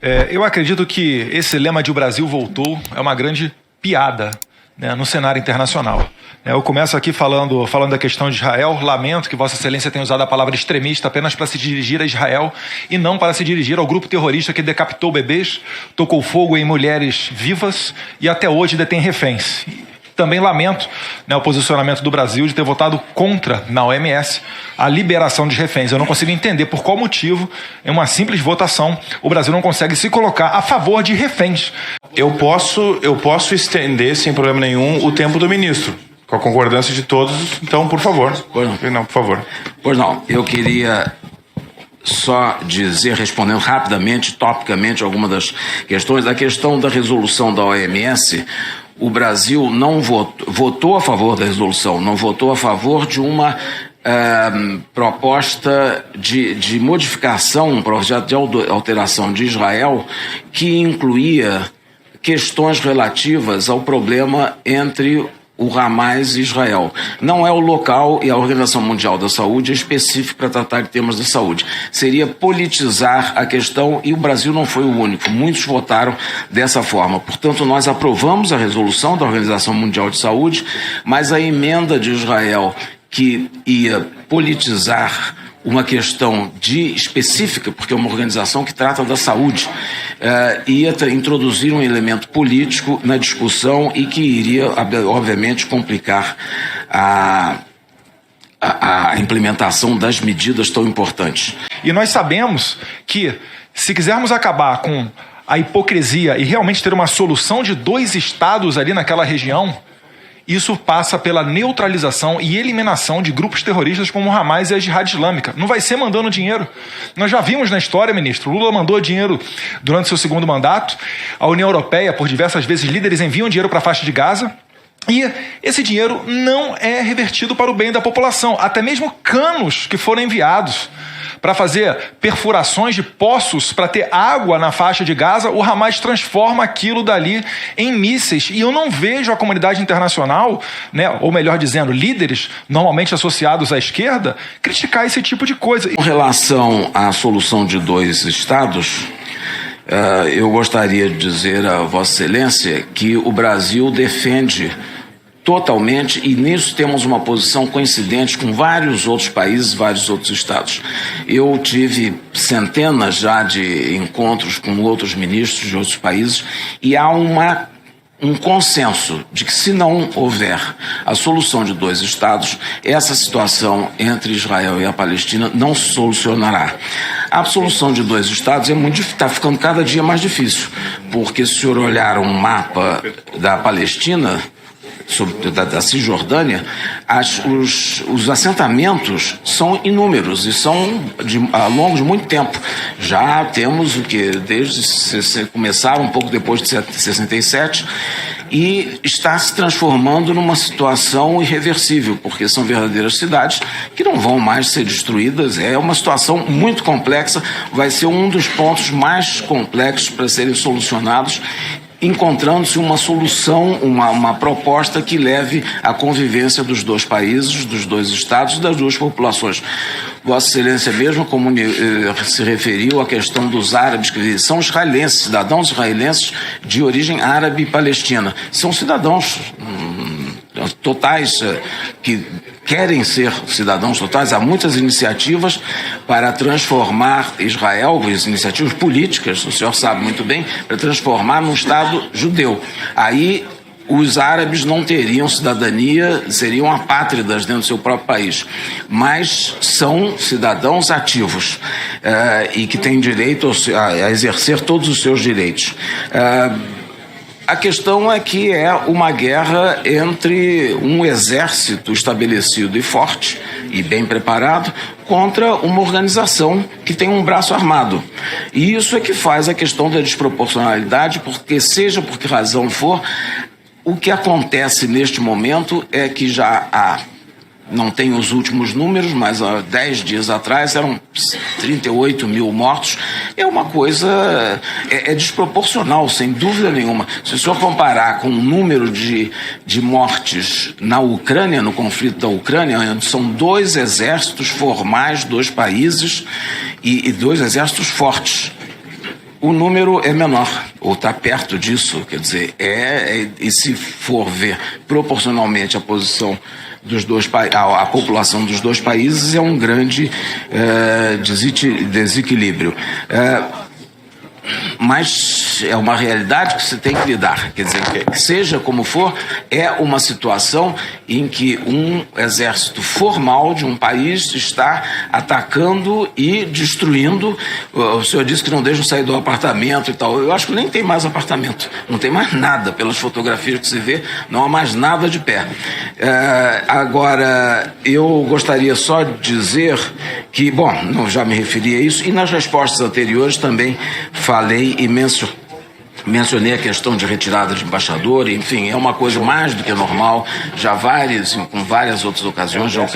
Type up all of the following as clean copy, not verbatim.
Eu acredito que esse lema de "o Brasil voltou" é uma grande piada, né, no cenário internacional. Eu começo aqui falando da questão de Israel. Lamento que Vossa Excelência tenha usado a palavra extremista apenas para se dirigir a Israel e não para se dirigir ao grupo terrorista que decapitou bebês, tocou fogo em mulheres vivas e até hoje detém reféns. Também lamento, né, o posicionamento do Brasil de ter votado contra, na OMS, a liberação de reféns. Eu não consigo entender por qual motivo, em uma simples votação, o Brasil não consegue se colocar a favor de reféns. Eu posso estender, sem problema nenhum, o tempo do ministro, com a concordância de todos. Então, por favor. Não, por favor. Pois não, eu queria só dizer, respondendo rapidamente, topicamente, algumas das questões. A questão da resolução da OMS, o Brasil não votou a favor da resolução, não votou a favor de uma proposta de modificação, um projeto de alteração de Israel que incluía questões relativas ao problema entre o Hamas e Israel. Não é o local, e a Organização Mundial da Saúde é específico para tratar de temas da saúde. Seria politizar a questão, e o Brasil não foi o único. Muitos votaram dessa forma. Portanto, nós aprovamos a resolução da Organização Mundial de Saúde, mas a emenda de Israel, que ia politizar uma questão específica, porque é uma organização que trata da saúde, ia introduzir um elemento político na discussão e que iria, obviamente, complicar a implementação das medidas tão importantes. E nós sabemos que, se quisermos acabar com a hipocrisia e realmente ter uma solução de 2 estados ali naquela região, isso passa pela neutralização e eliminação de grupos terroristas como o Hamas e a Jihad Islâmica. Não vai ser mandando dinheiro. Nós já vimos na história, ministro, Lula mandou dinheiro durante seu segundo mandato. A União Europeia, por diversas vezes, líderes enviam dinheiro para a faixa de Gaza. E esse dinheiro não é revertido para o bem da população. Até mesmo canos que foram enviados para fazer perfurações de poços para ter água na faixa de Gaza, o Hamas transforma aquilo dali em mísseis. E eu não vejo a comunidade internacional, né, ou melhor dizendo, líderes normalmente associados à esquerda, criticar esse tipo de coisa. Com relação à solução de 2 estados, eu gostaria de dizer a Vossa Excelência que o Brasil defende totalmente, e nisso temos uma posição coincidente com vários outros países, vários outros estados. Eu tive centenas já de encontros com outros ministros de outros países e há um consenso de que, se não houver a solução de 2 estados, essa situação entre Israel e a Palestina não se solucionará. A solução de 2 estados está ficando cada dia mais difícil, porque se o senhor olhar um mapa da Palestina, da Cisjordânia, os assentamentos são inúmeros e são ao longo de muito tempo. Já temos começaram um pouco depois de 67 e está se transformando numa situação irreversível, porque são verdadeiras cidades que não vão mais ser destruídas. É uma situação muito complexa, vai ser um dos pontos mais complexos para serem solucionados, encontrando-se uma solução, uma proposta que leve à convivência dos 2 países, dos 2 estados e das 2 populações. Vossa Excelência mesmo se referiu à questão dos árabes, que são israelenses, cidadãos israelenses de origem árabe e palestina. São cidadãos totais que querem ser cidadãos totais. Há muitas iniciativas para transformar Israel, iniciativas políticas, o senhor sabe muito bem, para transformar num Estado judeu. Aí os árabes não teriam cidadania, seriam apátridas dentro do seu próprio país, mas são cidadãos ativos e que têm direito a exercer todos os seus direitos. A questão é que é uma guerra entre um exército estabelecido e forte e bem preparado contra uma organização que tem um braço armado. E isso é que faz a questão da desproporcionalidade, porque seja por que razão for, o que acontece neste momento é que já há, não tenho os últimos números, mas há 10 dias atrás eram 38 mil mortos. É uma coisa, é desproporcional, sem dúvida nenhuma. Se o senhor comparar com o número de mortes na Ucrânia, no conflito da Ucrânia, onde são 2 exércitos formais, 2 países e 2 exércitos fortes. O número é menor, ou está perto disso, quer dizer, e se for ver proporcionalmente a posição dos dois a população dos dois países, é um grande desequilíbrio. Mas é uma realidade que você tem que lidar. Quer dizer, que seja como for, é uma situação em que um exército formal de um país está atacando e destruindo. O senhor disse que não deixam sair do apartamento e tal. Eu acho que nem tem mais apartamento. Não tem mais nada. Pelas fotografias que se vê, não há mais nada de pé. Agora, eu gostaria só de dizer que, bom, já me referi a isso, e nas respostas anteriores também falei e mencionei a questão de retirada de embaixador, enfim, é uma coisa mais do que normal, com várias outras ocasiões já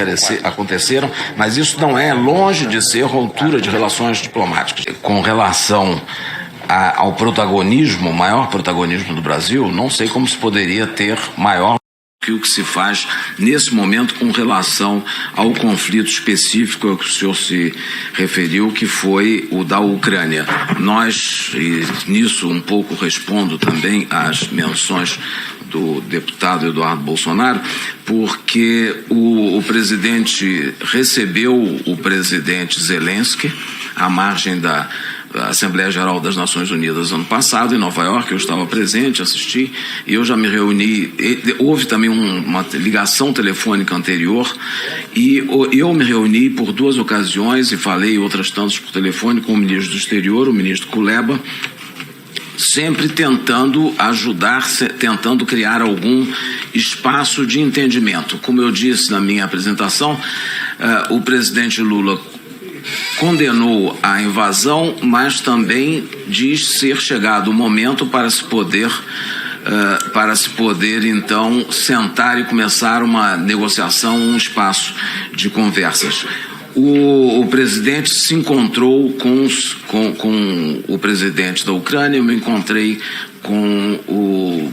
aconteceram, mas isso não é longe de ser ruptura de relações diplomáticas. Com relação ao protagonismo, maior protagonismo do Brasil, não sei como se poderia ter maior que o que se faz nesse momento com relação ao conflito específico ao que o senhor se referiu, que foi o da Ucrânia. Nós, e nisso um pouco respondo também às menções do deputado Eduardo Bolsonaro, porque o presidente recebeu o presidente Zelensky à margem da Assembleia Geral das Nações Unidas ano passado, em Nova York. Eu estava presente, assisti, e eu já me reuni. Houve também uma ligação telefônica anterior, e eu me reuni por 2 ocasiões e falei outras tantas por telefone com o ministro do Exterior, o ministro Kuleba, sempre tentando ajudar, tentando criar algum espaço de entendimento. Como eu disse na minha apresentação, o presidente Lula condenou a invasão, mas também diz ser chegado o momento para se poder então sentar e começar uma negociação, um espaço de conversas. O presidente se encontrou com o presidente da Ucrânia, eu me encontrei com o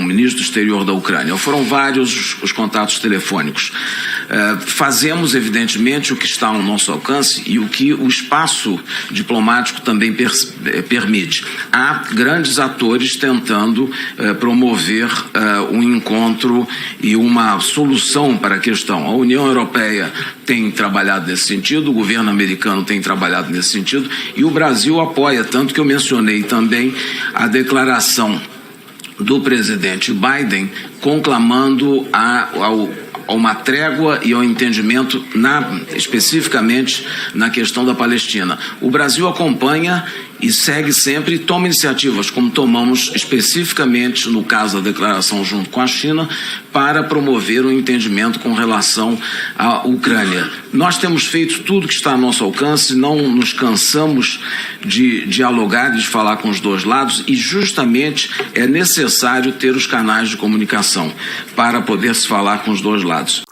ministro do Exterior da Ucrânia. Foram vários os contatos telefônicos. Fazemos, evidentemente, o que está ao nosso alcance e o que o espaço diplomático também permite. Há grandes atores tentando promover um encontro e uma solução para a questão. A União Europeia tem trabalhado nesse sentido, o governo americano tem trabalhado nesse sentido, e o Brasil apoia, tanto que eu mencionei também a declaração do presidente Biden conclamando a uma trégua e ao entendimento especificamente na questão da Palestina. O Brasil acompanha e segue sempre e toma iniciativas, como tomamos especificamente no caso da declaração junto com a China, para promover um entendimento com relação à Ucrânia. Nós temos feito tudo que está ao nosso alcance, não nos cansamos de dialogar e de falar com os dois lados, e justamente é necessário ter os canais de comunicação para poder se falar com os dois lados.